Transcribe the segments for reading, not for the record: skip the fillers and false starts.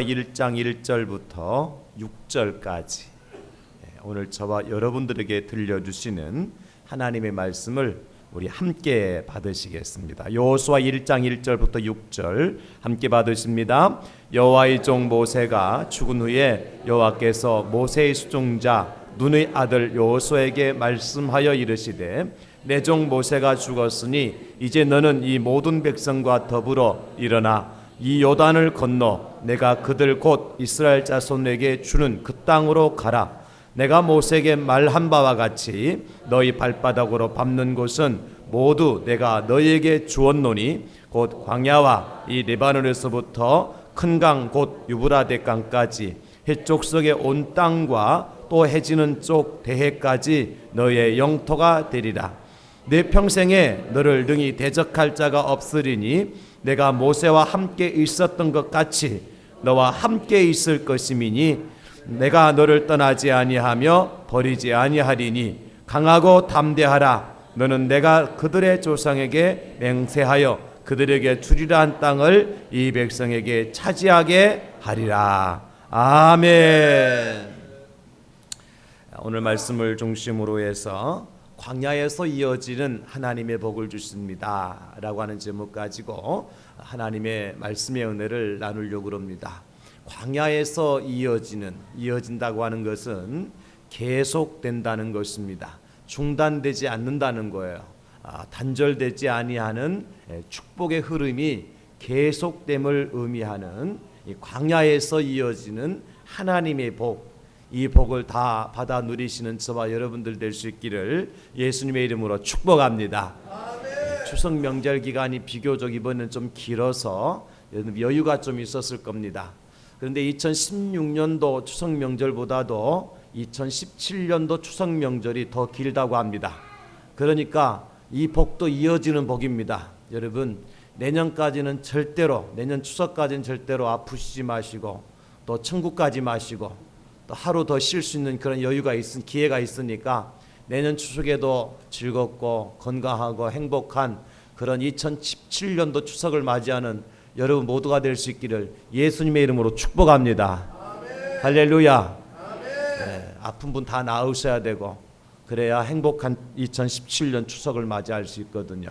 1장 1절부터 6절까지 오늘 저와 여러분들에게 들려주시는 하나님의 말씀을 우리 함께 받으시겠습니다. 여호수아 1장 1절부터 6절 함께 받으십니다. 여호와의 종 모세가 죽은 후에 여호와께서 모세의 수종자 눈의 아들 여호수아에게 말씀하여 이르시되 내 종 모세가 죽었으니 이제 너는 이 모든 백성과 더불어 일어나 이 요단을 건너 내가 그들 곧 이스라엘 자손에게 주는 그 땅으로 가라. 내가 모세에게 말한 바와 같이 너희 발바닥으로 밟는 곳은 모두 내가 너희에게 주었노니 곧 광야와 이 레바논에서부터 큰 강 곧 유브라데 강까지 해쪽석의 온 땅과 또 해지는 쪽 대해까지 너희의 영토가 되리라. 내 평생에 너를 능히 대적할 자가 없으리니 내가 모세와 함께 있었던 것 같이 너와 함께 있을 것임이니 내가 너를 떠나지 아니하며 버리지 아니하리니 강하고 담대하라. 너는 내가 그들의 조상에게 맹세하여 그들에게 주리라 한 땅을 이 백성에게 차지하게 하리라. 아멘. 오늘 말씀을 중심으로 해서 광야에서 이어지는 하나님의 복을 주십니다 라고 하는 제목 가지고 하나님의 말씀의 은혜를 나누려고 합니다. 광야에서 이어진다고 하는 것은 계속된다는 것입니다. 중단되지 않는다는 거예요. 단절되지 아니하는 축복의 흐름이 계속됨을 의미하는 이 광야에서 이어지는 하나님의 복, 이 복을 다 받아 누리시는 저와 여러분들 될 수 있기를 예수님의 이름으로 축복합니다. 아멘. 추석 명절 기간이 비교적 이번엔 좀 길어서 여유가 좀 있었을 겁니다. 그런데 2016년도 추석 명절보다도 2017년도 추석 명절이 더 길다고 합니다. 그러니까 이 복도 이어지는 복입니다. 여러분, 내년까지는 절대로, 내년 추석까지는 절대로 아프시지 마시고 또 천국까지 마시고 또 하루 더 쉴 수 있는 그런 여유가 기회가 있으니까 내년 추석에도 즐겁고 건강하고 행복한 그런 2017년도 추석을 맞이하는 여러분 모두가 될 수 있기를 예수님의 이름으로 축복합니다. 아멘. 할렐루야. 아멘. 네, 아픈 분 다 나으셔야 되고 그래야 행복한 2017년 추석을 맞이할 수 있거든요.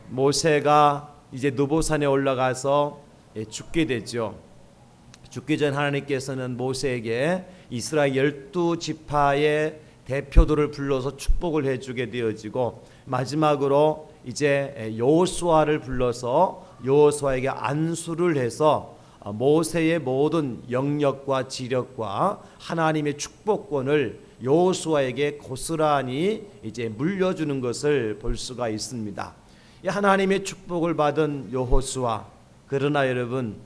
모세가 이제 느보산에 올라가서 죽게 되죠. 죽기 전 하나님께서는 모세에게 이스라엘 12지파의 대표들을 불러서 축복을 해주게 되어지고 마지막으로 이제 여호수아를 불러서 여호수아에게 안수를 해서 모세의 모든 영역과 지력과 하나님의 축복권을 여호수아에게 고스란히 이제 물려주는 것을 볼 수가 있습니다. 이 하나님의 축복을 받은 여호수아, 그러나 여러분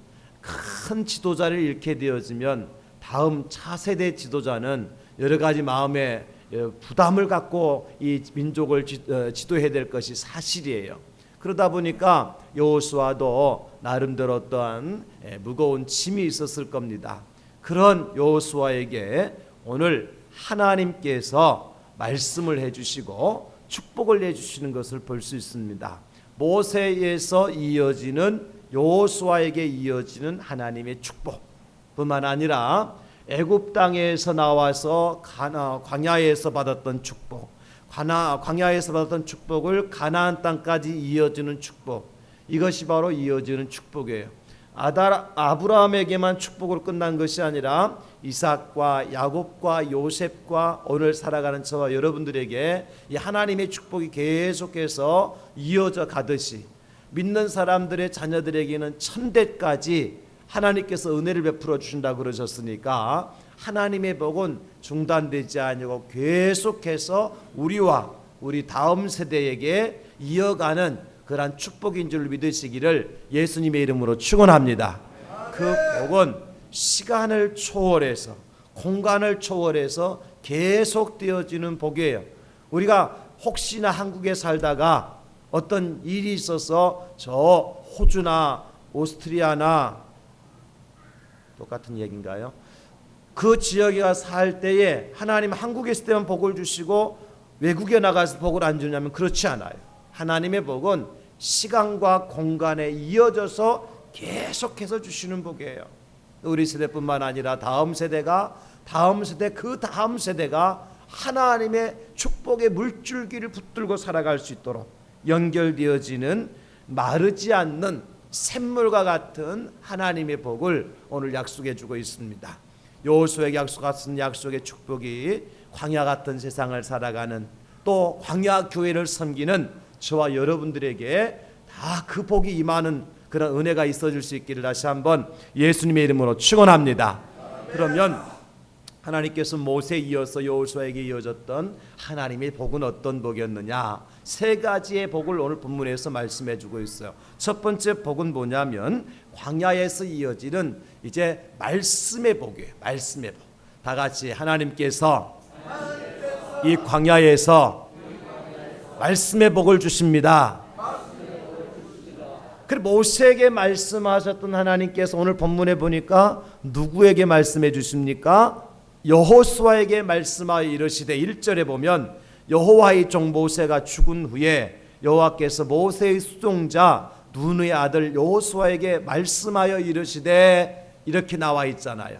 큰 지도자를 잃게 되어지면 다음 차세대 지도자는 여러 가지 마음에 부담을 갖고 이 민족을 지도해야 될 것이 사실이에요. 그러다 보니까 여호수아도 나름대로 어떠한 무거운 짐이 있었을 겁니다. 그런 여호수아에게 오늘 하나님께서 말씀을 해주시고 축복을 해주시는 것을 볼 수 있습니다. 모세에서 이어지는 여호수아에게 이어지는 하나님의 축복뿐만 아니라 애굽 땅에서 나와서 광야에서 받았던 축복, 광야에서 받았던 축복을 가나안 땅까지 이어지는 축복, 이것이 바로 이어지는 축복이에요. 아브라함에게만 축복으로 끝난 것이 아니라 이삭과 야곱과 요셉과 오늘 살아가는 저와 여러분들에게 이 하나님의 축복이 계속해서 이어져 가듯이 믿는 사람들의 자녀들에게는 천대까지 하나님께서 은혜를 베풀어 주신다고 그러셨으니까 하나님의 복은 중단되지 아니고 계속해서 우리와 우리 다음 세대에게 이어가는 그러한 축복인 줄 믿으시기를 예수님의 이름으로 축원합니다. 그 복은 시간을 초월해서 공간을 초월해서 계속되어지는 복이에요. 우리가 혹시나 한국에 살다가 어떤 일이 있어서 저 호주나 오스트리아나 똑같은 얘기인가요? 그 지역에 가서 살 때에 하나님 한국에 있을 때만 복을 주시고 외국에 나가서 복을 안 주냐면 그렇지 않아요. 하나님의 복은 시간과 공간에 이어져서 계속해서 주시는 복이에요. 우리 세대뿐만 아니라 다음 세대가, 다음 세대, 그 다음 세대가 하나님의 축복의 물줄기를 붙들고 살아갈 수 있도록 연결되어지는 마르지 않는 샘물과 같은 하나님의 복을 오늘 약속해 주고 있습니다. 여호수아에게 약속한 약속의 축복이 광야 같은 세상을 살아가는, 또 광야 교회를 섬기는 저와 여러분들에게 다 그 복이 임하는 그런 은혜가 있어질 수 있기를 다시 한번 예수님의 이름으로 축원합니다. 그러면 하나님께서 모세에 이어서 여호수아에게 이어졌던 하나님의 복은 어떤 복이었느냐, 세 가지의 복을 오늘 본문에서 말씀해 주고 있어요. 첫 번째 복은 뭐냐면 광야에서 이어지는 이제 말씀의 복이에요. 말씀의 복. 다 같이 하나님께서 이 광야에서 말씀의 복을 주십니다. 그리고 모세에게 말씀하셨던 하나님께서 오늘 본문에 보니까 누구에게 말씀해 주십니까? 여호수아에게 말씀하여 이르시되, 1절에 보면 여호와의 종 모세가 죽은 후에 여호와께서 모세의 수종자 눈의 아들 여호수아에게 말씀하여 이르시되, 이렇게 나와 있잖아요.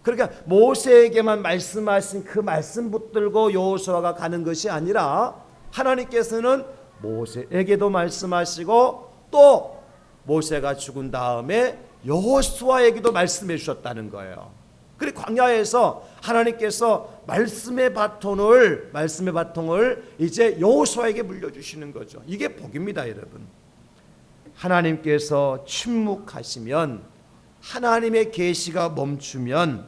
그러니까 모세에게만 말씀하신 그 말씀 붙들고 여호수아가 가는 것이 아니라 하나님께서는 모세에게도 말씀하시고 또 모세가 죽은 다음에 여호수아에게도 말씀해 주셨다는 거예요. 그리고 광야에서 하나님께서 말씀의 바통을 이제 여호수아에게 물려주시는 거죠. 이게 복입니다, 여러분. 하나님께서 침묵하시면, 하나님의 계시가 멈추면,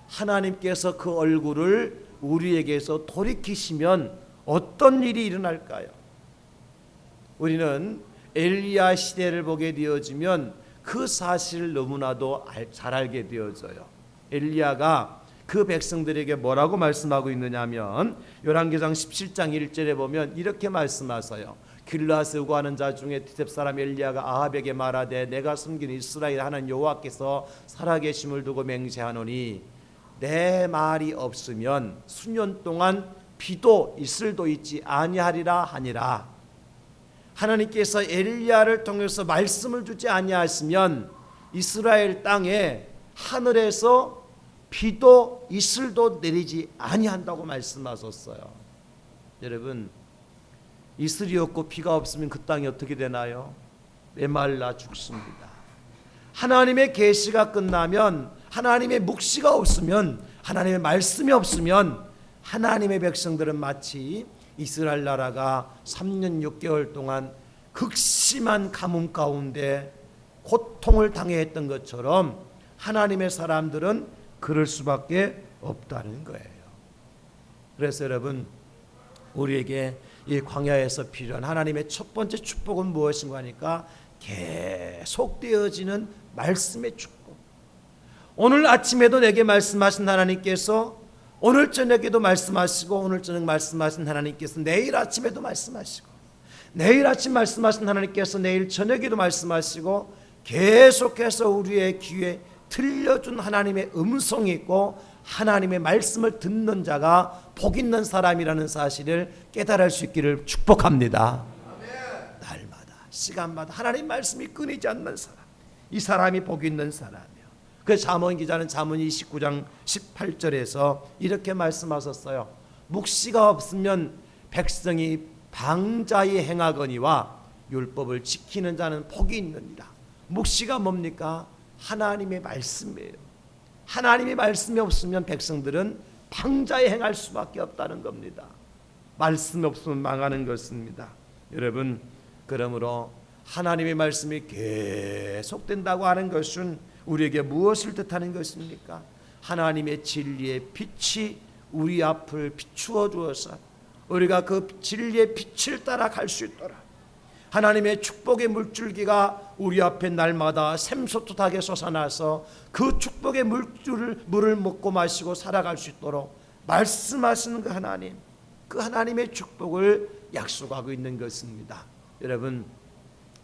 하나님께서 그 얼굴을 우리에게서 돌이키시면 어떤 일이 일어날까요? 우리는 엘리야 시대를 보게 되어지면 그 사실을 너무나도 잘 알게 되어져요. 엘리야가 그 백성들에게 뭐라고 말씀하고 있느냐면 열왕기상 17장 1절에 보면 이렇게 말씀하세요. 길르앗에 우거하는 자 중에 디셉 사람 엘리야가 아합에게 말하되, 내가 섬긴 이스라엘 하나님 여호와께서 살아계심을 두고 맹세하노니 내 말이 없으면 수년 동안 비도 이슬도 있지 아니하리라 하니라. 하나님께서 엘리야를 통해서 말씀을 주지 아니하시면 이스라엘 땅에 하늘에서 비도 이슬도 내리지 아니한다고 말씀하셨어요. 여러분, 이슬이 없고 비가 없으면 그 땅이 어떻게 되나요? 메말라 죽습니다. 하나님의 계시가 끝나면, 하나님의 묵시가 없으면, 하나님의 말씀이 없으면 하나님의 백성들은 마치 이스라엘 나라가 3년 6개월 동안 극심한 가뭄 가운데 고통을 당해 했던 것처럼 하나님의 사람들은 그럴 수밖에 없다는 거예요. 그래서 여러분, 우리에게 이 광야에서 필요한 하나님의 첫 번째 축복은 무엇인가 하니까 계속되어지는 말씀의 축복. 오늘 아침에도 내게 말씀하신 하나님께서 오늘 저녁에도 말씀하시고, 오늘 저녁 말씀하신 하나님께서 내일 아침에도 말씀하시고, 내일 아침 말씀하신 하나님께서 내일 저녁에도 말씀하시고, 계속해서 우리의 귀에 들려준 하나님의 음성이 있고 하나님의 말씀을 듣는 자가 복 있는 사람이라는 사실을 깨달을 수 있기를 축복합니다. 날마다 시간마다 하나님 말씀이 끊이지 않는 사람, 이 사람이 복 있는 사람이요. 그 잠언 기자는 잠언 29장 18절에서 이렇게 말씀하셨어요. 묵시가 없으면 백성이 방자히 행하거니와 율법을 지키는 자는 복이 있느니라. 묵시가 뭡니까? 하나님의 말씀이에요. 하나님의 말씀이 없으면 백성들은 방자히 행할 수밖에 없다는 겁니다. 말씀이 없으면 망하는 것입니다. 여러분, 그러므로 하나님의 말씀이 계속된다고 하는 것은 우리에게 무엇을 뜻하는 것입니까? 하나님의 진리의 빛이 우리 앞을 비추어 주어서 우리가 그 진리의 빛을 따라 갈 수 있도록, 하나님의 축복의 물줄기가 우리 앞에 날마다 샘솟듯하게 솟아나서 그 축복의 물을 먹고 마시고 살아갈 수 있도록 말씀하시는 그 하나님, 그 하나님의 축복을 약속하고 있는 것입니다. 여러분,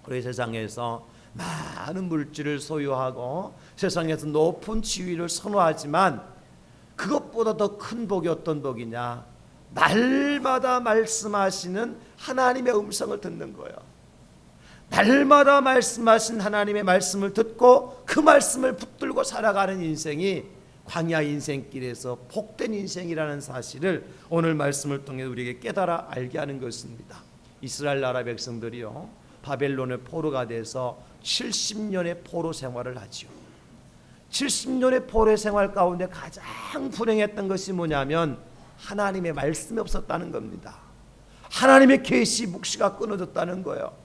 우리 세상에서 많은 물질을 소유하고 세상에서 높은 지위를 선호하지만 그것보다 더 큰 복이 어떤 복이냐? 날마다 말씀하시는 하나님의 음성을 듣는 거예요. 날마다 말씀하신 하나님의 말씀을 듣고 그 말씀을 붙들고 살아가는 인생이 광야 인생길에서 복된 인생이라는 사실을 오늘 말씀을 통해 우리에게 깨달아 알게 하는 것입니다. 이스라엘 나라 백성들이요, 바벨론의 포로가 돼서 70년의 포로 생활을 하지요. 70년의 포로 생활 가운데 가장 불행했던 것이 뭐냐면 하나님의 말씀이 없었다는 겁니다. 하나님의 계시 묵시가 끊어졌다는 거예요.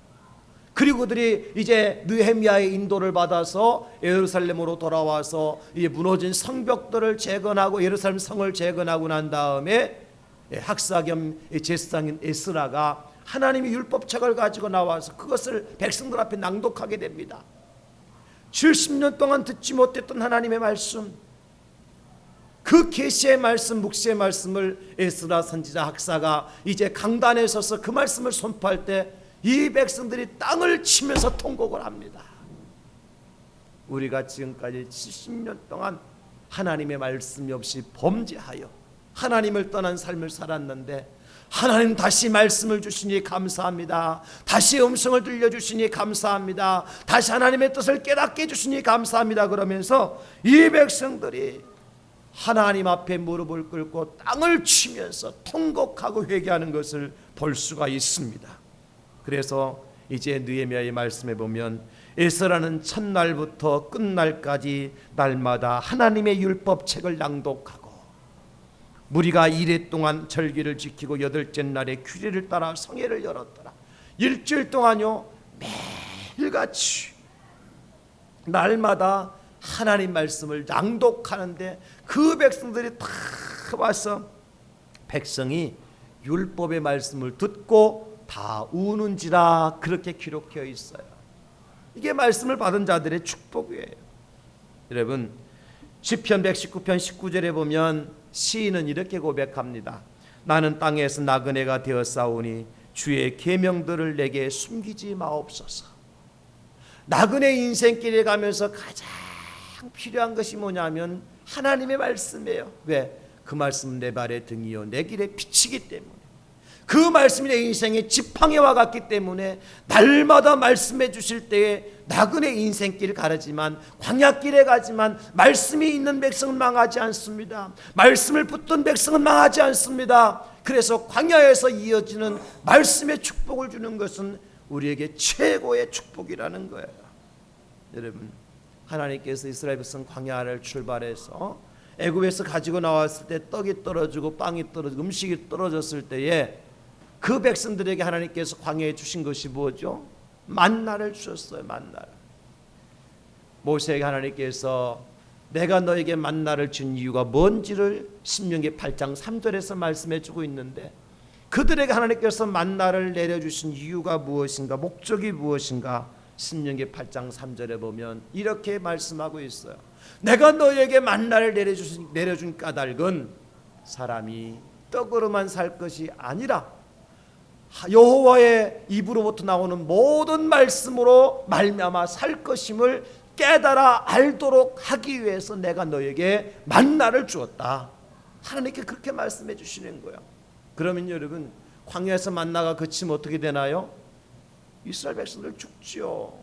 그리고 그들이 이제 느헤미야의 인도를 받아서 예루살렘으로 돌아와서 이제 무너진 성벽들을 재건하고 예루살렘 성을 재건하고 난 다음에 학사 겸 제사장인 에스라가 하나님의 율법책을 가지고 나와서 그것을 백성들 앞에 낭독하게 됩니다. 70년 동안 듣지 못했던 하나님의 말씀, 그 계시의 말씀, 묵시의 말씀을 에스라 선지자 학사가 이제 강단에 서서 그 말씀을 선포할 때 이 백성들이 땅을 치면서 통곡을 합니다. 우리가 지금까지 70년 동안 하나님의 말씀이 없이 범죄하여 하나님을 떠난 삶을 살았는데 하나님 다시 말씀을 주시니 감사합니다. 다시 음성을 들려주시니 감사합니다. 다시 하나님의 뜻을 깨닫게 해주시니 감사합니다. 그러면서 이 백성들이 하나님 앞에 무릎을 꿇고 땅을 치면서 통곡하고 회개하는 것을 볼 수가 있습니다. 그래서 이제 느헤미야의 말씀에 보면 에스라는 첫날부터 끝날까지 날마다 하나님의 율법책을 낭독하고 무리가 이레 동안 절기를 지키고 여덟째 날에 규례를 따라 성회를 열었더라. 일주일 동안요 매일같이 날마다 하나님 말씀을 낭독하는데 그 백성들이 다 와서 백성이 율법의 말씀을 듣고 다 우는지라 그렇게 기록되어 있어요. 이게 말씀을 받은 자들의 축복이에요. 여러분 시편 119편 19절에 보면 시인은 이렇게 고백합니다. 나는 땅에서 나그네가 되었사오니 주의 계명들을 내게 숨기지 마옵소서. 나그네 인생길에 가면서 가장 필요한 것이 뭐냐면 하나님의 말씀이에요. 왜? 그 말씀은 내 발의 등이요 내 길에 빛이기 때문에, 그 말씀이 내 인생의 지팡이와 같기 때문에 날마다 말씀해 주실 때에 나그네 인생길 가르지만 광야길에 가지만 말씀이 있는 백성은 망하지 않습니다. 말씀을 붙든 백성은 망하지 않습니다. 그래서 광야에서 이어지는 말씀의 축복을 주는 것은 우리에게 최고의 축복이라는 거예요. 여러분 하나님께서 이스라엘 백성 광야를 출발해서 애굽에서 가지고 나왔을 때 떡이 떨어지고 빵이 떨어지고 음식이 떨어졌을 때에 그 백성들에게 하나님께서 광야에 주신 것이 뭐죠? 만나를 주셨어요. 만나를. 모세에게 하나님께서 내가 너에게 만나를 준 이유가 뭔지를 신명기 8장 3절에서 말씀해 주고 있는데, 그들에게 하나님께서 만나를 내려주신 이유가 무엇인가, 목적이 무엇인가, 신명기 8장 3절에 보면 이렇게 말씀하고 있어요. 내가 너에게 만나를 내려준 까닭은 사람이 떡으로만 살 것이 아니라 여호와의 입으로부터 나오는 모든 말씀으로 말미암아 살 것임을 깨달아 알도록 하기 위해서 내가 너에게 만나를 주었다. 하나님께 그렇게 말씀해 주시는 거예요. 그러면 여러분 광야에서 만나가 그치면 어떻게 되나요? 이스라엘 백성들 죽지요.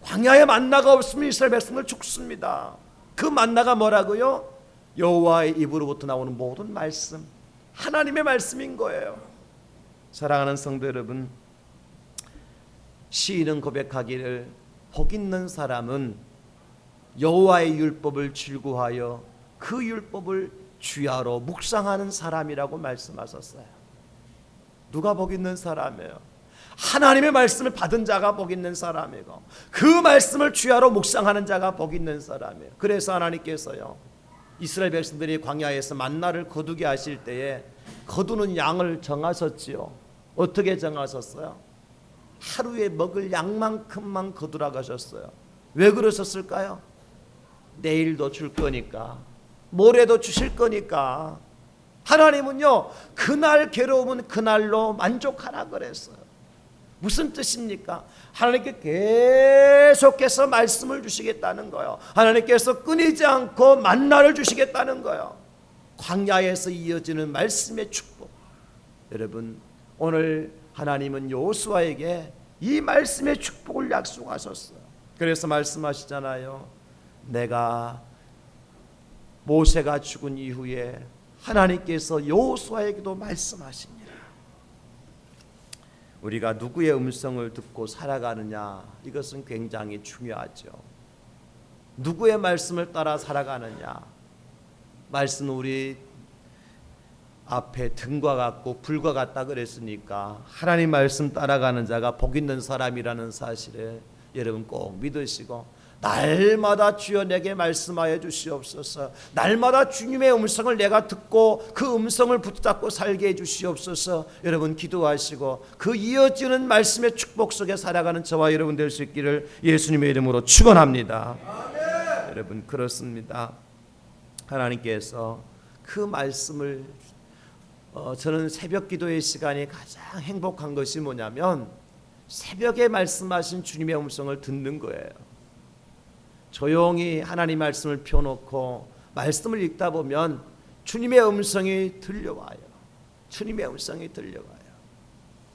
광야에 만나가 없으면 이스라엘 백성들 죽습니다. 그 만나가 뭐라고요? 여호와의 입으로부터 나오는 모든 말씀, 하나님의 말씀인 거예요. 사랑하는 성도 여러분, 시인은 고백하기를 복 있는 사람은 여호와의 율법을 즐거워하여 그 율법을 주야로 묵상하는 사람이라고 말씀하셨어요. 누가 복 있는 사람이에요? 하나님의 말씀을 받은 자가 복 있는 사람이고 그 말씀을 주야로 묵상하는 자가 복 있는 사람이에요. 그래서 하나님께서요 이스라엘 백성들이 광야에서 만나를 거두게 하실 때에 거두는 양을 정하셨지요. 어떻게 정하셨어요? 하루에 먹을 양만큼만 거두라고 하셨어요. 왜 그러셨을까요? 내일도 줄 거니까, 모레도 주실 거니까. 하나님은요 그날 괴로움은 그날로 만족하라 그랬어요. 무슨 뜻입니까? 하나님께 계속해서 말씀을 주시겠다는 거예요. 하나님께서 끊이지 않고 만나를 주시겠다는 거예요. 광야에서 이어지는 말씀의 축복. 여러분 오늘 하나님은 여호수아에게 이 말씀의 축복을 약속하셨어요. 그래서 말씀하시잖아요. 내가 모세가 죽은 이후에 하나님께서 여호수아에게도 말씀하시니라. 우리가 누구의 음성을 듣고 살아가느냐, 이것은 굉장히 중요하죠. 누구의 말씀을 따라 살아가느냐. 말씀은 우리 앞에 등과 같고 불과 같다 그랬으니까 하나님 말씀 따라가는 자가 복 있는 사람이라는 사실을 여러분 꼭 믿으시고, 날마다 주여 내게 말씀하여 주시옵소서, 날마다 주님의 음성을 내가 듣고 그 음성을 붙잡고 살게 해 주시옵소서, 여러분 기도하시고 그 이어지는 말씀의 축복 속에 살아가는 저와 여러분 될 수 있기를 예수님의 이름으로 축원합니다. 여러분 그렇습니다. 하나님께서 그 말씀을 저는 새벽 기도의 시간이 가장 행복한 것이 뭐냐면 새벽에 말씀하신 주님의 음성을 듣는 거예요. 조용히 하나님 말씀을 펴놓고 말씀을 읽다 보면 주님의 음성이 들려와요. 주님의 음성이 들려와요.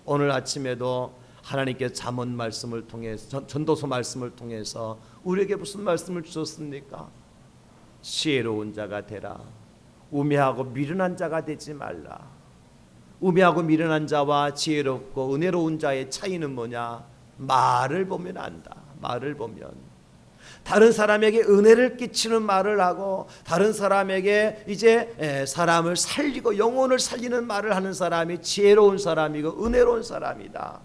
오늘 아침에도 하나님께서 잠언 말씀을 통해서, 전도서 말씀을 통해서 우리에게 무슨 말씀을 주셨습니까? 지혜로운 자가 되라. 우매하고 미련한 자가 되지 말라. 우매하고 미련한 자와 지혜롭고 은혜로운 자의 차이는 뭐냐? 말을 보면 안다. 말을 보면 다른 사람에게 은혜를 끼치는 말을 하고 다른 사람에게 이제 사람을 살리고 영혼을 살리는 말을 하는 사람이 지혜로운 사람이고 은혜로운 사람이다.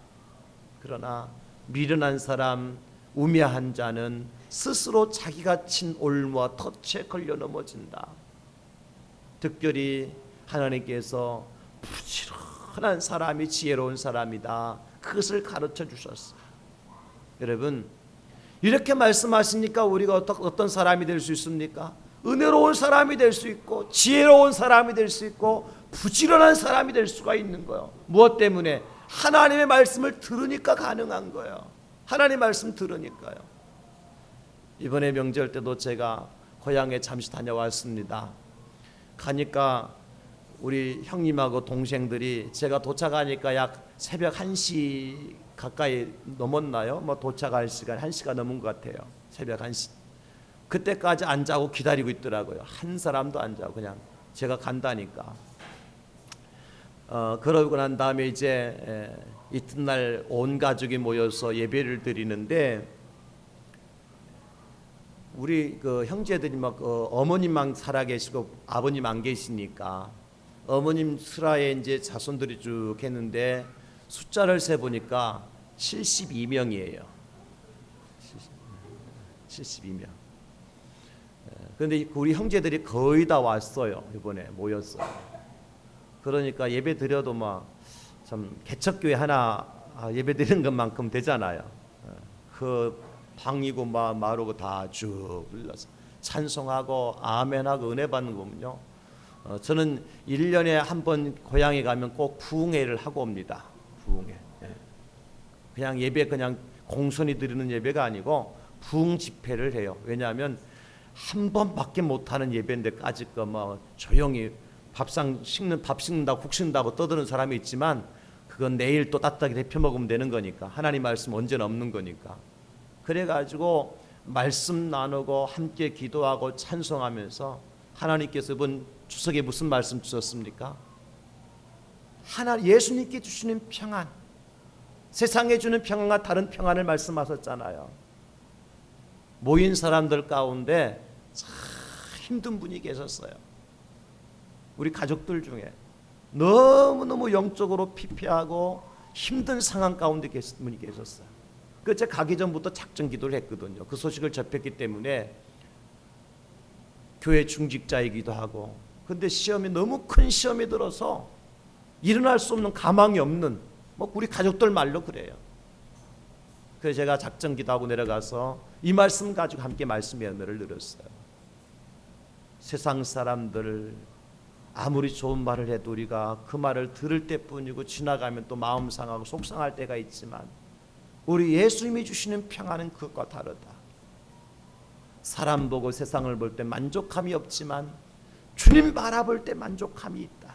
그러나 미련한 사람, 우매한 자는 스스로 자기가 친 올무와 덫에 걸려 넘어진다. 특별히 하나님께서 부지런한 사람이 지혜로운 사람이다. 그것을 가르쳐 주셨어요. 여러분 이렇게 말씀하시니까 우리가 어떤 사람이 될 수 있습니까? 은혜로운 사람이 될 수 있고 지혜로운 사람이 될 수 있고 부지런한 사람이 될 수가 있는 거예요. 무엇 때문에? 하나님의 말씀을 들으니까 가능한 거예요. 하나님 말씀 들으니까요. 이번에 명절 때도 제가 고향에 잠시 다녀왔습니다. 가니까 우리 형님하고 동생들이 제가 도착하니까 약 새벽 1시 가까이 넘었나요? 뭐 도착할 시간 1시가 넘은 것 같아요. 새벽 1시. 그때까지 안 자고 기다리고 있더라고요. 한 사람도 안 자고 그냥 제가 간다니까. 그러고 난 다음에 이제 이튿날 온 가족이 모여서 예배를 드리는데 우리 그 형제들이 막 어머님만 살아계시고 아버님 안 계시니까 어머님 슬하에 이제 자손들이 쭉 했는데 숫자를 세 보니까 72명이에요. 72명. 그런데 우리 형제들이 거의 다 왔어요. 이번에 모였어요. 그러니까 예배 드려도 막 참 개척교회 하나 예배 드리는 것만큼 되잖아요. 그 방이고 막 마루고 다 쭉 불러서 찬송하고 아멘하고 은혜 받는 거군요. 저는 1년에 한 번 고향에 가면 꼭 부흥회를 하고 옵니다. 부흥회. 그냥 예배 그냥 공손히 드리는 예배가 아니고 부흥 집회를 해요. 왜냐하면 한 번밖에 못하는 예배인데까지 뭐 조용히 밥 식는다고 국 식는다고 떠드는 사람이 있지만 그건 내일 또 따뜻하게 데펴 먹으면 되는 거니까 하나님 말씀 언제나 없는 거니까. 그래가지고 말씀 나누고 함께 기도하고 찬송하면서 하나님께서 이번 추석에 무슨 말씀 주셨습니까? 예수님께 주시는 평안, 세상에 주는 평안과 다른 평안을 말씀하셨잖아요. 모인 사람들 가운데 참 힘든 분이 계셨어요. 우리 가족들 중에 너무너무 영적으로 피폐하고 힘든 상황 가운데 계신 분이 계셨어요. 그래서 제가 가기 전부터 작정 기도를 했거든요. 그 소식을 접했기 때문에 교회 중직자이기도 하고, 근데 시험이 너무 큰 시험이 들어서 일어날 수 없는 가망이 없는, 뭐 우리 가족들 말로 그래요. 그래서 제가 작정 기도하고 내려가서 이 말씀 가지고 함께 말씀의 은혜를 누렸어요. 세상 사람들 아무리 좋은 말을 해도 우리가 그 말을 들을 때뿐이고 지나가면 또 마음 상하고 속상할 때가 있지만 우리 예수님이 주시는 평안은 그것과 다르다. 사람 보고 세상을 볼 때 만족함이 없지만 주님 바라볼 때 만족함이 있다.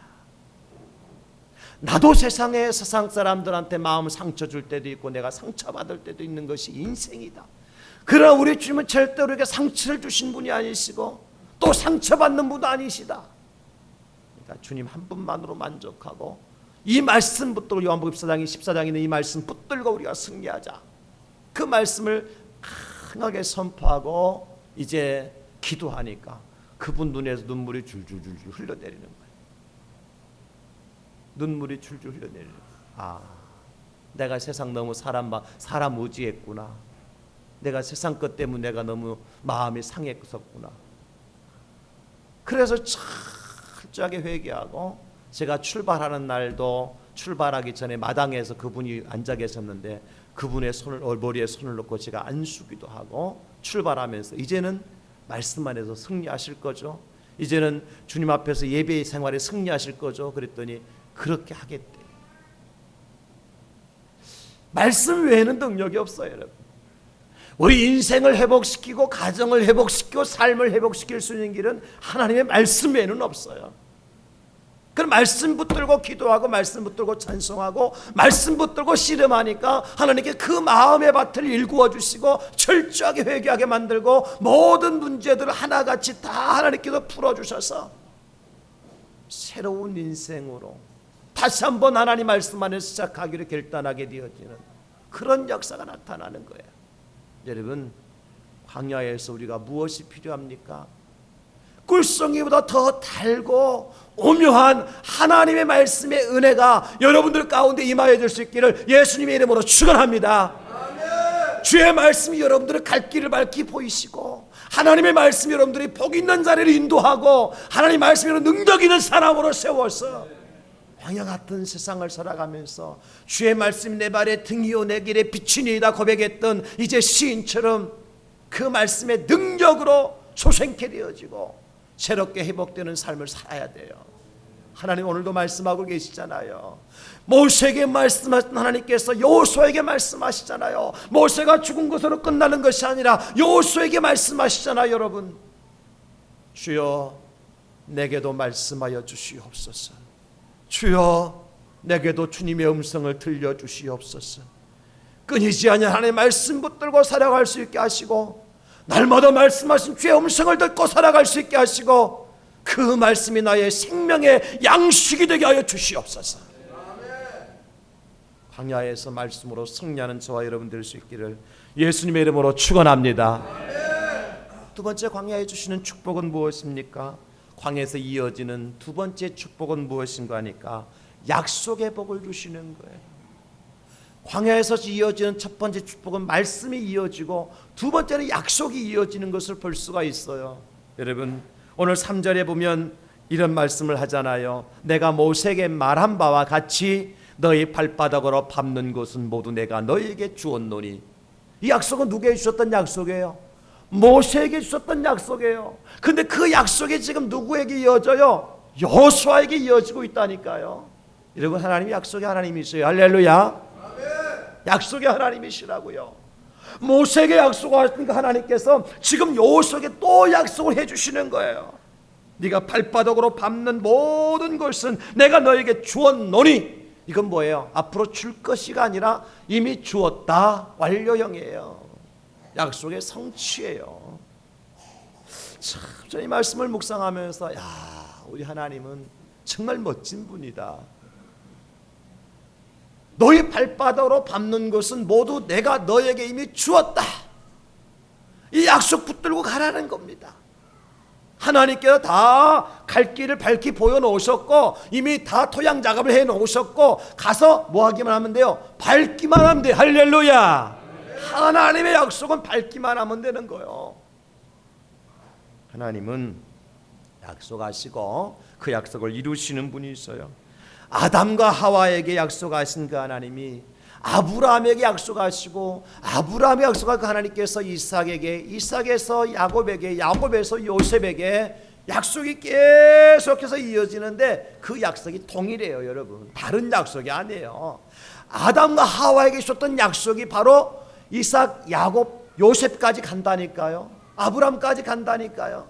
나도 세상 사람들한테 마음 상처 줄 때도 있고 내가 상처받을 때도 있는 것이 인생이다. 그러나 우리 주님은 절대 우리에게 상처를 주신 분이 아니시고 또 상처받는 분도 아니시다. 그러니까 주님 한 분만으로 만족하고 이 말씀 붙들고 요한복음 14장에 있는 이 말씀 붙들고 우리가 승리하자. 그 말씀을 강하게 선포하고 이제 기도하니까 그분 눈에서 눈물이 줄줄줄 흘러내리는 거예요. 눈물이 줄줄 흘러내리는 거예요. 내가 세상 너무 사람 의지했구나. 내가 세상 것 때문에 내가 너무 마음이 상했었구나. 그래서 철저하게 회개하고 제가 출발하는 날도 출발하기 전에 마당에서 그분이 앉아 계셨는데 그분의 머리에 손을 놓고 제가 안수기도 하고 출발하면서 이제는 말씀 안에서 승리하실 거죠. 이제는 주님 앞에서 예배 생활에 승리하실 거죠. 그랬더니 그렇게 하겠대. 말씀 외에는 능력이 없어요, 여러분. 우리 인생을 회복시키고 가정을 회복시키고 삶을 회복시킬 수 있는 길은 하나님의 말씀 외에는 없어요. 그럼 말씀 붙들고 기도하고 말씀 붙들고 찬송하고 말씀 붙들고 씨름하니까 하나님께 그 마음의 밭을 일구어 주시고 철저하게 회개하게 만들고 모든 문제들을 하나같이 다 하나님께서 풀어주셔서 새로운 인생으로 다시 한번 하나님 말씀 안에 시작하기로 결단하게 되어지는 그런 역사가 나타나는 거예요. 여러분, 광야에서 우리가 무엇이 필요합니까? 꿀송이보다 더 달고 오묘한 하나님의 말씀의 은혜가 여러분들 가운데 임하여 줄 수 있기를 예수님의 이름으로 축원합니다. 아멘. 주의 말씀이 여러분들의 갈 길을 밝히 보이시고 하나님의 말씀이 여러분들이 복 있는 자리를 인도하고 하나님의 말씀으로 능력 있는 사람으로 세워서 광야 같은 세상을 살아가면서 주의 말씀이 내 발의 등이요 내 길에 빛이니이다 고백했던 이제 시인처럼 그 말씀의 능력으로 소생케 되어지고 새롭게 회복되는 삶을 살아야 돼요. 하나님 오늘도 말씀하고 계시잖아요. 모세에게 말씀하신 하나님께서 여호수아에게 말씀하시잖아요. 모세가 죽은 것으로 끝나는 것이 아니라 여호수아에게 말씀하시잖아요. 여러분, 주여 내게도 말씀하여 주시옵소서. 주여 내게도 주님의 음성을 들려주시옵소서. 끊이지 않는 하나님의 말씀 붙들고 살아갈 수 있게 하시고 날마다 말씀하신 주의 음성을 듣고 살아갈 수 있게 하시고 그 말씀이 나의 생명의 양식이 되게 하여 주시옵소서. 광야에서 말씀으로 승리하는 저와 여러분 될 수 있기를 예수님의 이름으로 축원합니다. 두 번째 광야에 주시는 축복은 무엇입니까? 광야에서 이어지는 두 번째 축복은 무엇인가 하니까 약속의 복을 주시는 거예요. 광야에서 이어지는 첫 번째 축복은 말씀이 이어지고 두 번째는 약속이 이어지는 것을 볼 수가 있어요. 여러분, 오늘 3절에 보면 이런 말씀을 하잖아요. 내가 모세에게 말한 바와 같이 너희 발바닥으로 밟는 것은 모두 내가 너희에게 주었노니. 이 약속은 누구에게 주셨던 약속이에요? 모세에게 주셨던 약속이에요. 근데 그 약속이 지금 누구에게 이어져요? 여호수아에게 이어지고 있다니까요. 여러분, 하나님이 약속의 하나님이세요. 할렐루야. 약속의 하나님이시라고요. 모세에게 약속하신 하나님께서 지금 여호수아에게 또 약속을 해주시는 거예요. 네가 발바닥으로 밟는 모든 것은 내가 너에게 주었노니. 이건 뭐예요? 앞으로 줄 것이가 아니라 이미 주었다. 완료형이에요. 약속의 성취예요. 참, 저 이 말씀을 묵상하면서 우리 하나님은 정말 멋진 분이다. 너희 발바닥으로 밟는 것은 모두 내가 너에게 이미 주었다. 이 약속 붙들고 가라는 겁니다. 하나님께서 다 갈 길을 밝히 보여놓으셨고 이미 다 토양 작업을 해놓으셨고 가서 뭐 하기만 하면 돼요? 밟기만 하면 돼요. 할렐루야. 하나님의 약속은 밟기만 하면 되는 거예요. 하나님은 약속하시고 그 약속을 이루시는 분이 있어요. 아담과 하와에게 약속하신 그 하나님이 아브라함에게 약속하시고 아브라함의 약속한 그 하나님께서 이삭에게, 이삭에서 야곱에게, 야곱에서 요셉에게 약속이 계속해서 이어지는데 그 약속이 동일해요. 여러분, 다른 약속이 아니에요. 아담과 하와에게 주셨던 약속이 바로 이삭, 야곱, 요셉까지 간다니까요. 아브라함까지 간다니까요.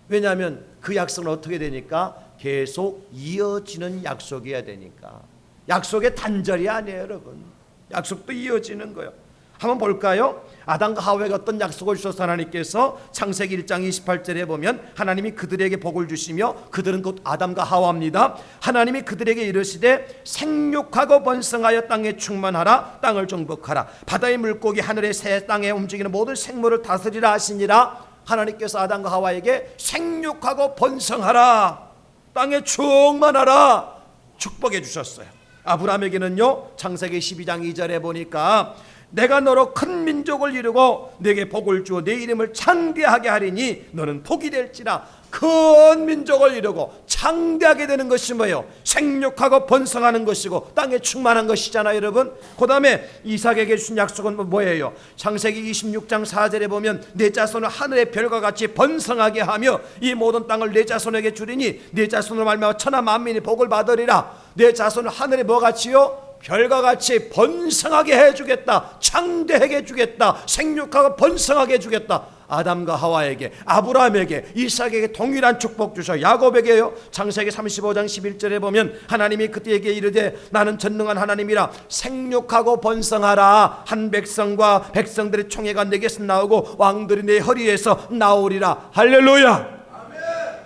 왜냐하면 그 약속은 어떻게 되니까 계속 이어지는 약속이어야 되니까. 약속의 단절이 아니에요, 여러분. 약속도 이어지는 거예요. 한번 볼까요? 아담과 하와에게 어떤 약속을 주셔서 하나님께서 창세기 1장 28절에 보면 하나님이 그들에게 복을 주시며, 그들은 곧 아담과 하와입니다. 하나님이 그들에게 이르시되 생육하고 번성하여 땅에 충만하라, 땅을 정복하라, 바다의 물고기, 하늘의 새, 땅에 움직이는 모든 생물을 다스리라 하시니라. 하나님께서 아담과 하와에게 생육하고 번성하라, 땅에 충만하라 축복해 주셨어요. 아브라함에게는요, 창세기 12장 2절에 보니까 내가 너로 큰 민족을 이루고 내게 복을 주어 내 이름을 창대하게 하리니 너는 복이 될지라. 큰 민족을 이루고 창대하게 되는 것이 뭐예요? 생육하고 번성하는 것이고 땅에 충만한 것이잖아요, 여러분. 그 다음에 이삭에게 주신 약속은 뭐예요? 창세기 26장 4절에 보면 내 자손을 하늘의 별과 같이 번성하게 하며 이 모든 땅을 내 자손에게 주리니 내 자손으로 말미암아 천하 만민이 복을 받으리라. 내 자손을 하늘에 뭐같이요? 별과 같이 번성하게 해주겠다, 창대하게 해주겠다, 생육하고 번성하게 해주겠다. 아담과 하와에게, 아브라함에게, 이삭에게 동일한 축복 주셔. 야곱에게요, 창세기 35장 11절에 보면 하나님이 그때에게 이르되 나는 전능한 하나님이라 생육하고 번성하라. 한 백성과 백성들의 총회가 내게서 나오고 왕들이 내 허리에서 나오리라. 할렐루야. 아멘.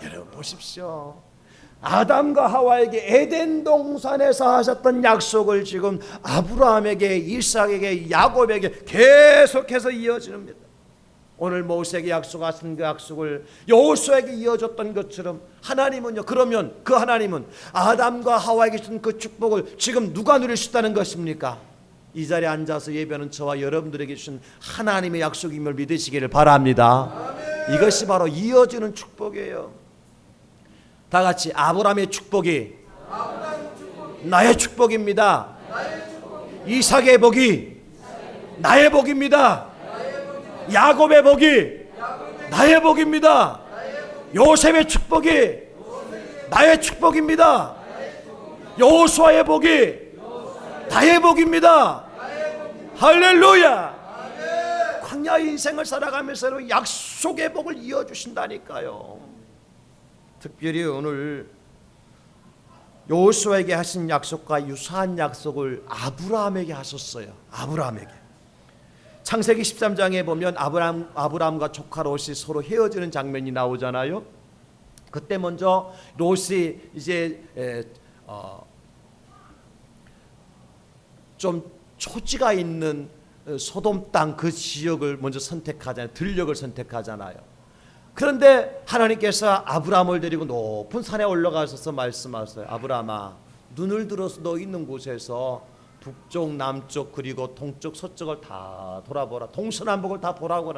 여러분 보십시오. 아담과 하와에게 에덴 동산에서 하셨던 약속을 지금 아브라함에게, 이삭에게, 야곱에게 계속해서 이어집니다. 오늘 모세에게 약속하신 그 약속을 여호수아에게 이어졌던 것처럼 하나님은요, 그러면 그 하나님은 아담과 하와에게 주신 그 축복을 지금 누가 누릴 수 있다는 것입니까? 이 자리에 앉아서 예배하는 저와 여러분들에게 주신 하나님의 약속임을 믿으시기를 바랍니다. 아멘. 이것이 바로 이어지는 축복이에요. 다 같이 아브라함의 축복이 나의 축복입니다. 이삭의 복이 나의 복입니다. 야곱의 복이 나의 복입니다. 요셉의 축복이 나의 축복입니다. 여호수아의 복이 나의 복입니다. 할렐루야. 광야의 인생을 살아가면서 약속의 복을 이어주신다니까요. 특별히 오늘 여호수아에게 하신 약속과 유사한 약속을 아브라함에게 하셨어요. 아브라함에게. 창세기 13장에 보면 아브라함과 조카 롯이 서로 헤어지는 장면이 나오잖아요. 그때 먼저 롯이 이제 좀 초지가 있는 소돔 땅 그 지역을 먼저 선택하잖아요. 들녘을 선택하잖아요. 그런데 하나님께서 아브라함을 데리고 높은 산에 올라가셔서 말씀하세요. 아브라함아, 눈을 들어서 너 있는 곳에서 북쪽, 남쪽, 그리고 동쪽, 서쪽을 다 돌아보라. 동서남북을 다 보라고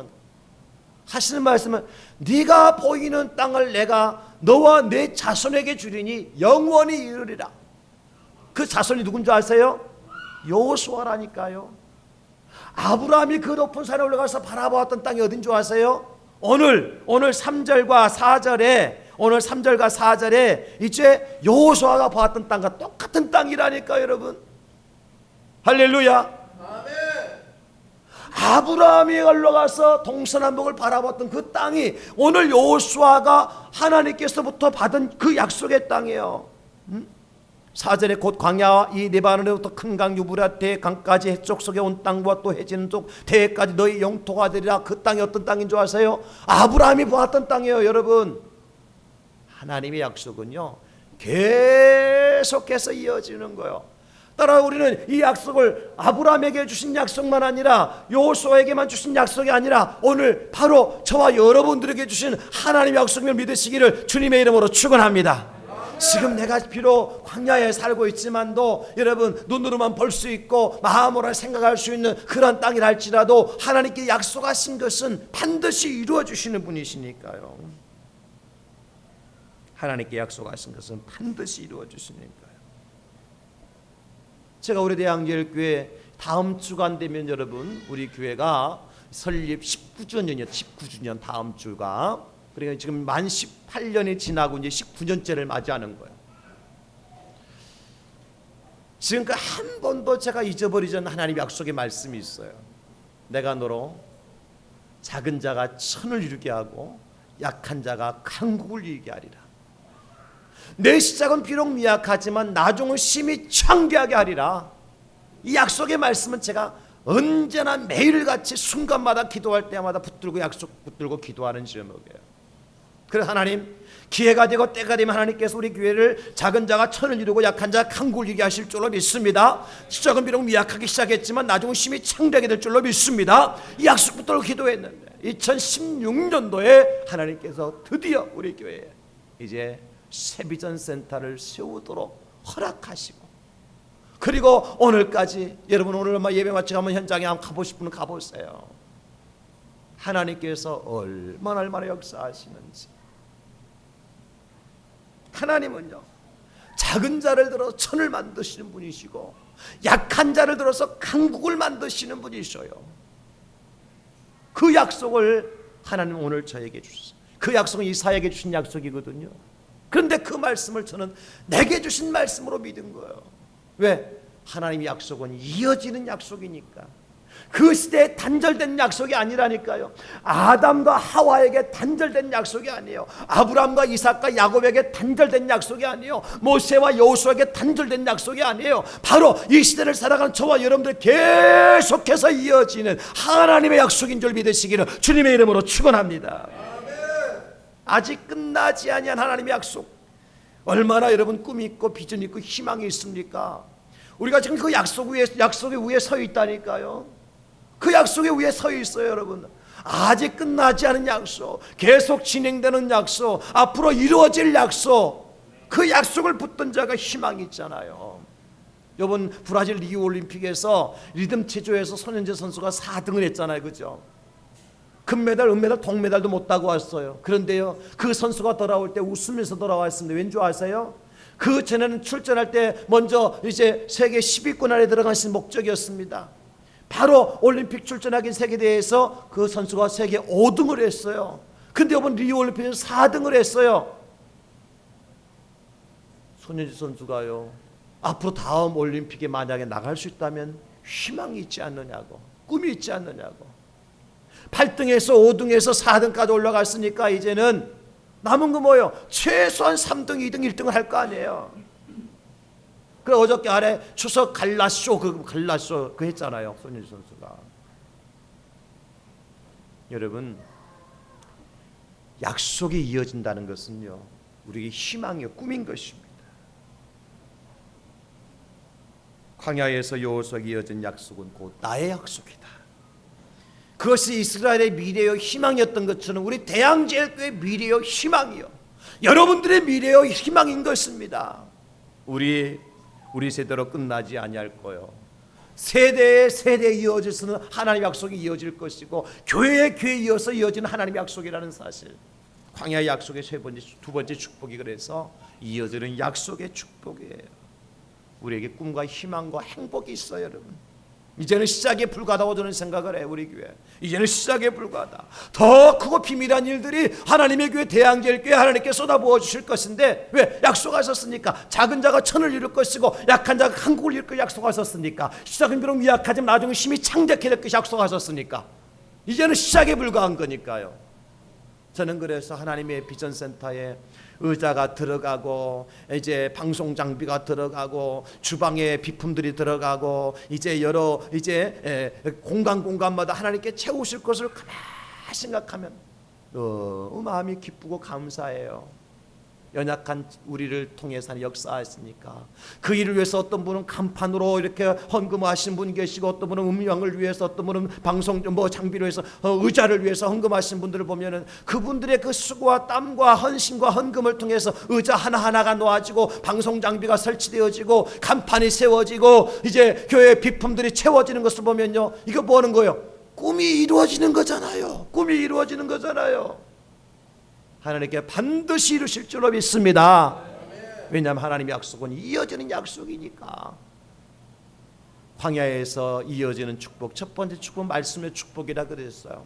하시는 말씀은 네가 보이는 땅을 내가 너와 내 자손에게 주리니 영원히 이르리라. 그 자손이 누군지 아세요? 여호수아라니까요. 아브라함이 그 높은 산에 올라가서 바라보았던 땅이 어딘 줄 아세요? 오늘 3절과 4절에 이제 여호수아가 보았던 땅과 똑같은 땅이라니까 여러분. 할렐루야. 아멘. 아브라함이 올라가서 동서남북을 바라봤던 그 땅이 오늘 여호수아가 하나님께서부터 받은 그 약속의 땅이에요. 4절에 곧 광야와 이 레바논에부터 큰 강 유브라테 강까지 해쪽 속에 온 땅과 또 해지는 쪽 대해까지 너희 영토가 되리라. 그 땅이 어떤 땅인 줄 아세요? 아브라함이 보았던 땅이에요. 여러분, 하나님의 약속은요 계속해서 이어지는 거예요. 따라 우리는 이 약속을 아브라함에게 주신 약속만 아니라 여호수아에게만 주신 약속이 아니라 오늘 바로 저와 여러분들에게 주신 하나님의 약속을 믿으시기를 주님의 이름으로 축원합니다. 지금 내가 비록 광야에 살고 있지만도 여러분 눈으로만 볼 수 있고 마음으로 생각할 수 있는 그런 땅이라 할지라도 하나님께 약속하신 것은 반드시 이루어 주시는 분이시니까요. 하나님께 약속하신 것은 반드시 이루어 주시니까요. 제가 우리 대양제일교회 다음 주간 되면 여러분 우리 교회가 설립 19주년이요. 19주년 다음 주가. 그러니까 지금 만 18년이 지나고 이제 19년째를 맞이하는 거예요. 지금까지 한 번도 제가 잊어버리지 않는 하나님의 약속의 말씀이 있어요. 내가 너로 작은 자가 천을 이루게 하고 약한 자가 강국을 이루게 하리라. 내 시작은 비록 미약하지만 나중은 심히 창대하게 하리라. 이 약속의 말씀은 제가 언제나 매일같이 순간마다 기도할 때마다 붙들고 약속 붙들고 기도하는 제목이에요. 그래서 하나님, 기회가 되고 때가 되면 하나님께서 우리 교회를 작은 자가 천을 이루고 약한 자가 강구를 이루게 하실 줄로 믿습니다. 시작은 비록 미약하게 시작했지만 나중은 심히 창대하게 될 줄로 믿습니다. 이 약속 붙들고 기도했는데 2016년도에 하나님께서 드디어 우리 교회에 이제 새비전 센터를 세우도록 허락하시고, 그리고 오늘까지 여러분 오늘 예배 마치고 한번 현장에 한번 가보실 분은 가보세요. 하나님께서 얼마나 역사하시는지. 하나님은요, 작은 자를 들어 천을 만드시는 분이시고 약한 자를 들어서 강국을 만드시는 분이셔요. 그 약속을 하나님 오늘 저에게 주셨어요. 그 약속은 이사야에게 주신 약속이거든요. 그런데 그 말씀을 저는 내게 주신 말씀으로 믿은 거예요. 왜? 하나님의 약속은 이어지는 약속이니까. 그 시대에 단절된 약속이 아니라니까요. 아담과 하와에게 단절된 약속이 아니에요. 아브라함과 이삭과 야곱에게 단절된 약속이 아니에요. 모세와 여호수아에게 단절된 약속이 아니에요. 바로 이 시대를 살아가는 저와 여러분들 계속해서 이어지는 하나님의 약속인 줄 믿으시기를 주님의 이름으로 축원합니다. 아직 끝나지 아니한 하나님의 약속, 얼마나 여러분 꿈이 있고 비전이 있고 희망이 있습니까? 우리가 지금 그 약속의 위에 서 있다니까요. 그 약속의 위에 서 있어요, 여러분. 아직 끝나지 않은 약속, 계속 진행되는 약속, 앞으로 이루어질 약속, 그 약속을 붙든 자가 희망이 있잖아요. 이번 브라질 리우올림픽에서 리듬 체조에서 손현재 선수가 4등을 했잖아요, 그죠? 금메달, 은메달, 동메달도 못 따고 왔어요. 그런데요, 그 선수가 돌아올 때 웃으면서 돌아왔습니다. 왠지 아세요? 그 전에는 출전할 때 먼저 이제 세계 10위권 안에 들어가신 목적이었습니다. 바로 올림픽 출전하기 세계대회에서 그 선수가 세계 5등을 했어요. 근데 이번 리우 올림픽에서 4등을 했어요. 손현지 선수가요, 앞으로 다음 올림픽에 만약에 나갈 수 있다면 희망이 있지 않느냐고, 꿈이 있지 않느냐고. 8등에서 5등에서 4등까지 올라갔으니까 이제는 남은 거 뭐예요? 최소한 3등, 2등, 1등을 할 거 아니에요. 그 어저께 아래 추석 갈라쇼 그 했잖아요, 손흥민 선수가. 여러분, 약속이 이어진다는 것은요, 우리에게 희망이요, 꿈인 것입니다. 광야에서 여호수아에게 이어진 약속은 곧 나의 약속이다. 그것이 이스라엘의 미래요 희망이었던 것처럼 우리 대양제일교회의 미래요 희망이요, 여러분들의 미래요 희망인 것입니다. 우리 세대로 끝나지 아니할 거요. 세대에 이어져서는 하나님의 약속이 이어질 것이고, 교회에 이어서 이어지는 하나님의 약속이라는 사실. 광야의 약속의 두 번째 축복이 그래서 이어지는 약속의 축복이에요. 우리에게 꿈과 희망과 행복이 있어요, 여러분. 이제는 시작에 불과하다고 저는 생각을 해요. 우리 교회 이제는 시작에 불과하다. 더 크고 비밀한 일들이 하나님의 교회 대양제일교회 하나님께 쏟아부어 주실 것인데, 왜? 약속하셨으니까. 작은 자가 천을 이룰 것이고 약한 자가 한국을 이룰 것 약속하셨으니까. 시작은 비록 미약하지만 나중에 심히 창대케 될 것이 약속하셨으니까. 이제는 시작에 불과한 거니까요. 저는 그래서 하나님의 비전센터에 의자가 들어가고, 이제 방송 장비가 들어가고, 주방에 비품들이 들어가고, 이제 여러 공간마다 하나님께 채우실 것을 가만히 생각하면 마음이 기쁘고 감사해요. 연약한 우리를 통해서 역사하시니까. 그 일을 위해서 어떤 분은 간판으로 이렇게 헌금하신 분 계시고, 어떤 분은 음향을 위해서, 어떤 분은 방송 장비를 위해서, 의자를 위해서 헌금하신 분들을 보면은 그분들의 그 수고와 땀과 헌신과 헌금을 통해서 의자 하나하나가 놓아지고, 방송 장비가 설치되어지고, 간판이 세워지고, 이제 교회 비품들이 채워지는 것을 보면요, 이거 뭐 하는 거예요? 꿈이 이루어지는 거잖아요. 꿈이 이루어지는 거잖아요. 하나님께 반드시 이루실 줄로 믿습니다. 왜냐하면 하나님의 약속은 이어지는 약속이니까. 광야에서 이어지는 축복, 첫 번째 축복은 말씀의 축복이라 그랬어요.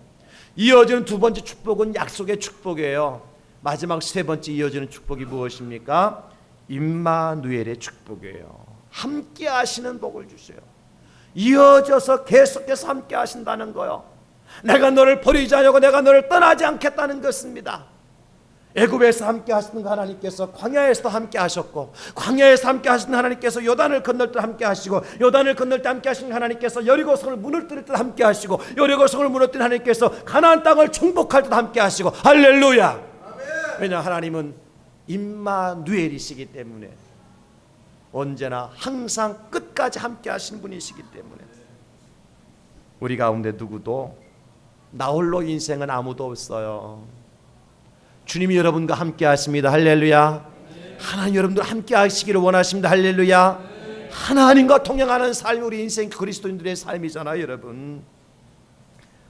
이어지는 두 번째 축복은 약속의 축복이에요. 마지막 세 번째 이어지는 축복이 무엇입니까? 임마누엘의 축복이에요. 함께 하시는 복을 주세요. 이어져서 계속해서 함께 하신다는 거요. 내가 너를 버리지 않으려고, 내가 너를 떠나지 않겠다는 것입니다. 애굽에서 함께 하시는 하나님께서 광야에서 함께 하셨고, 광야에서 함께 하시는 하나님께서 요단을 건널 때 함께 하시고, 요단을 건널 때 함께 하시는 하나님께서 여리고성을 무너뜨릴 때 함께 하시고, 여리고성을 무너뜨린 하나님께서 가나안 땅을 정복할 때 함께 하시고. 할렐루야. 왜냐, 하나님은 임마누엘이시기 때문에, 언제나 항상 끝까지 함께 하시는 분이시기 때문에 우리 가운데 누구도 나 홀로 인생은 아무도 없어요. 주님이 여러분과 함께 하십니다. 할렐루야. 하나님 여러분들 함께 하시기를 원하십니다. 할렐루야. 하나님과 동행하는 삶이 우리 인생 그리스도인들의 삶이잖아요. 여러분,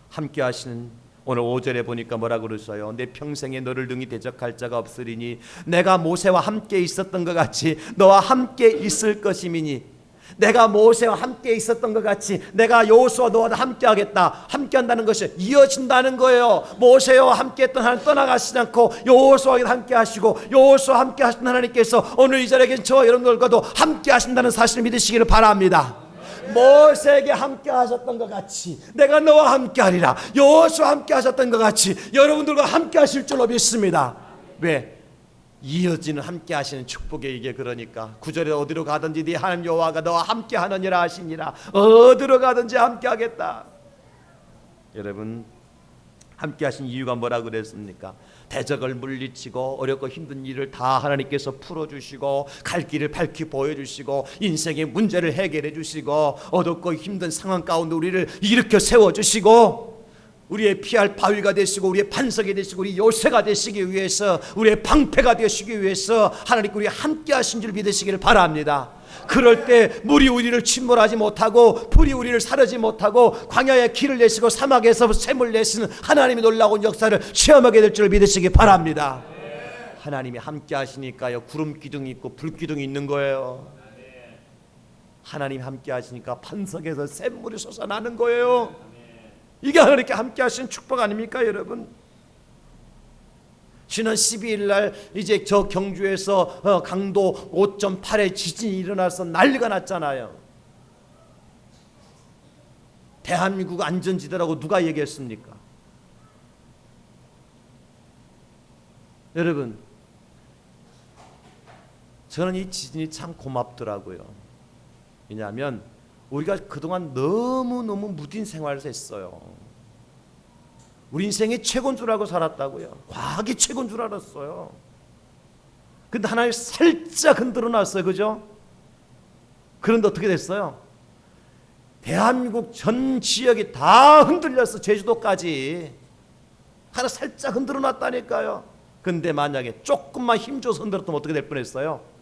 함께 하시는, 오늘 5절에 보니까 뭐라 그러셔요? 내 평생에 너를 능히 대적할 자가 없으리니 내가 모세와 함께 있었던 것 같이 너와 함께 있을 것임이니. 내가 모세와 함께 있었던 것 같이 내가 여호수아 너와 함께 하겠다. 함께 한다는 것이 이어진다는 거예요. 모세와 함께 했던 하나님 떠나가시지 않고 여호수아와 함께 하시고, 여호수아와 함께 하신 하나님께서 오늘 이 자리에 계신 저와 여러분들과도 함께 하신다는 사실을 믿으시기를 바랍니다. 모세에게 함께 하셨던 것 같이 내가 너와 함께 하리라. 여호수아와 함께 하셨던 것 같이 여러분들과 함께 하실 줄로 믿습니다. 왜? 이어지는 함께 하시는 축복의 이게, 그러니까 9절에 어디로 가든지 네 하나님 여호와가 너와 함께 하느니라 하시니라. 어디로 가든지 함께 하겠다. 여러분, 함께 하신 이유가 뭐라 그랬습니까? 대적을 물리치고 어렵고 힘든 일을 다 하나님께서 풀어주시고, 갈 길을 밝히 보여주시고, 인생의 문제를 해결해 주시고, 어렵고 힘든 상황 가운데 우리를 일으켜 세워주시고, 우리의 피할 바위가 되시고, 우리의 반석이 되시고, 우리 요새가 되시기 위해서, 우리의 방패가 되시기 위해서 하나님께 우리 함께 하신 줄 믿으시기를 바랍니다. 그럴 때 물이 우리를 침몰하지 못하고, 불이 우리를 사르지 못하고, 광야에 길을 내시고 사막에서 샘을 내시는 하나님의 놀라운 역사를 체험하게 될 줄 믿으시기 바랍니다. 하나님이 함께 하시니까요, 구름 기둥이 있고 불 기둥이 있는 거예요. 하나님이 함께 하시니까 반석에서 샘물이 솟아나는 거예요. 이게 하나님께 함께 하시는 축복 아닙니까, 여러분? 지난 12일 날 이제 저 경주에서 강도 5.8의 지진이 일어나서 난리가 났잖아요. 대한민국 안전지대라고 누가 얘기했습니까? 여러분, 저는 이 지진이 참 고맙더라고요. 왜냐하면 우리가 그동안 너무너무 무딘 생활을 했어요. 우리 인생이 최고인 줄 알고 살았다고요. 과학이 최고인 줄 알았어요. 근데 하나님 살짝 흔들어 놨어요. 그죠? 그런데 어떻게 됐어요? 대한민국 전 지역이 다 흔들렸어. 제주도까지. 하나 살짝 흔들어 놨다니까요. 근데 만약에 조금만 힘줘서 흔들었다면 어떻게 될 뻔했어요?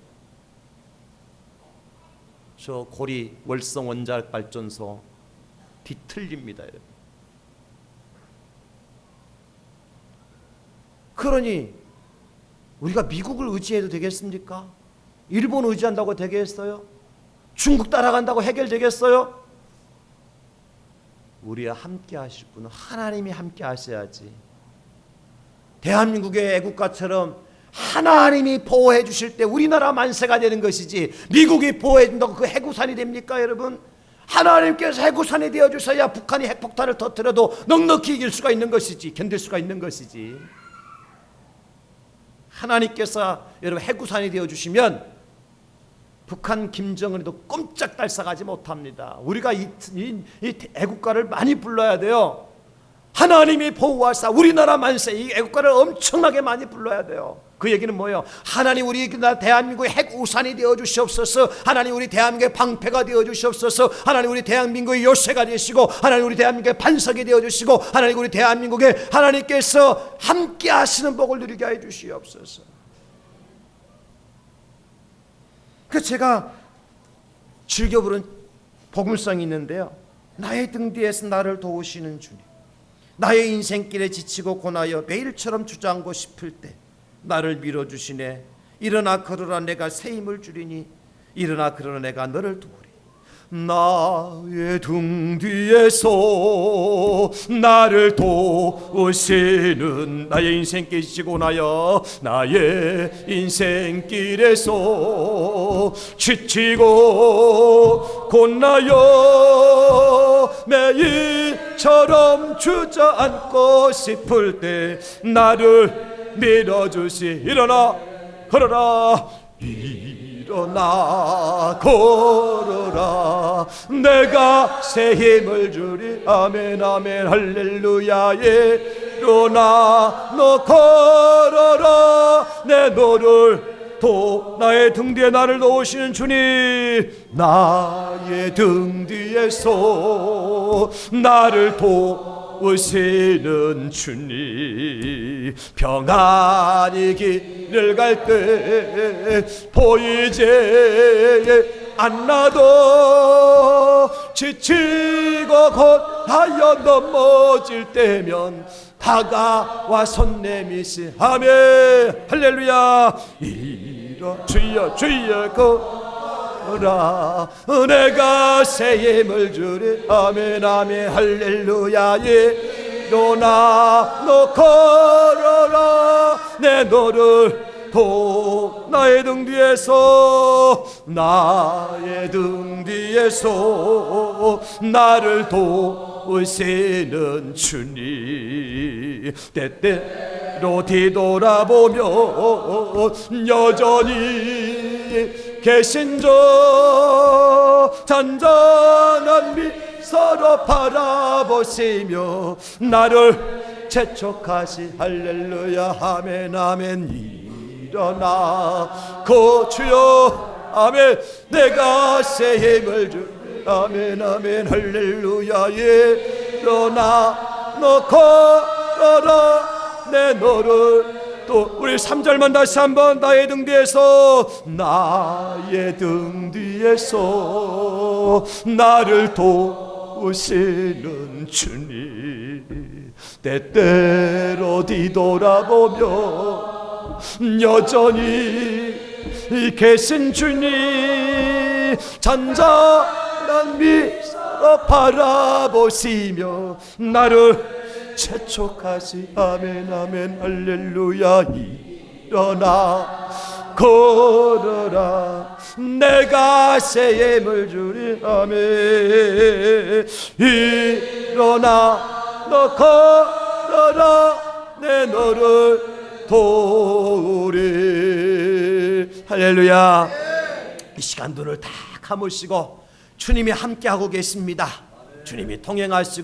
저 고리 월성 원자력 발전소 뒤틀립니다. 그러니 우리가 미국을 의지해도 되겠습니까? 일본 의지한다고 되겠어요? 중국 따라간다고 해결되겠어요? 우리와 함께 하실 분은 하나님이 함께 하셔야지. 대한민국의 애국가처럼 하나님이 보호해 주실 때 우리나라 만세가 되는 것이지, 미국이 보호해 준다고 그 해구산이 됩니까, 여러분? 하나님께서 해구산이 되어 주셔야 북한이 핵폭탄을 터뜨려도 넉넉히 이길 수가 있는 것이지, 견딜 수가 있는 것이지. 하나님께서 여러분 해구산이 되어 주시면 북한 김정은이도 꼼짝달싹하지 못합니다. 우리가 이 애국가를 많이 불러야 돼요. 하나님이 보호하사 우리나라 만세, 이 애국가를 엄청나게 많이 불러야 돼요. 그 얘기는 뭐예요? 하나님 우리 대한민국의 핵우산이 되어 주시옵소서. 하나님 우리 대한민국의 방패가 되어 주시옵소서. 하나님 우리 대한민국의 요새가 되시고, 하나님 우리 대한민국의 반석이 되어 주시고, 하나님 우리 대한민국에 하나님께서 함께 하시는 복을 누리게 해 주시옵소서. 그 제가 즐겨 부른 복음성이 있는데요. 나의 등 뒤에서 나를 도우시는 주님, 나의 인생길에 지치고 고나여 매일처럼 주저앉고 싶을 때 나를 밀어주시네. 일어나 걸으라 내가 새 힘을 주리니, 일어나 걸으라 내가 너를 도우리. 나의 등 뒤에서 나를 도우시는, 나의 인생길 지고 나여 나의 인생길에서 지치고 곧나여 매일처럼 주저앉고 싶을 때 나를 밀어주시. 일어나 걸어라. 일어나 걸어라. 내가 새 힘을 주리. 아멘 아멘 할렐루야. 일어나 너 걸어라. 내 너를 나의 등 뒤에 나를 놓으시는 주님, 나의 등 뒤에서 나를 도우시는 주님, 평안히 길을 갈 때 보이지 않나도 지치고 곧하여 넘어질 때면 다가와 손 내미시. 아멘 할렐루야. 주여 주여 걸어라. 내가 새 힘을 주리. 아멘 아멘 할렐루야. 일어나 너 걸어라. 내 너를 나의 등 뒤에서 나의 등 뒤에서 나를 도우시는 주님, 때때로 뒤돌아보며 여전히 계신 저 잔잔한 미소로 바라보시며 나를 재촉하시. 할렐루야. 아멘 아멘. 일어나 주여. 아멘. 내가 새 힘을 주. 아멘 아멘 할렐루야. 일어나 너 걸어라. 내 너를 또 우리 3절만 다시 한번. 나의 등 뒤에서 나의 등 뒤에서 나를 도우시는 주님, 때때로 뒤돌아보며 여전히 계신 주님, 잔잔한 미소로 바라보시며 나를 재촉하시. 아멘 아멘 할렐루야. 일어나 걸어라. 내가 새 힘을 주리. 아멘. 일어나 너 걸어라. 내 너를 도우리. 할렐루야. 이 시간 눈을 다 감으시고 주님이 함께하고 계십니다. 주님이 동행하시고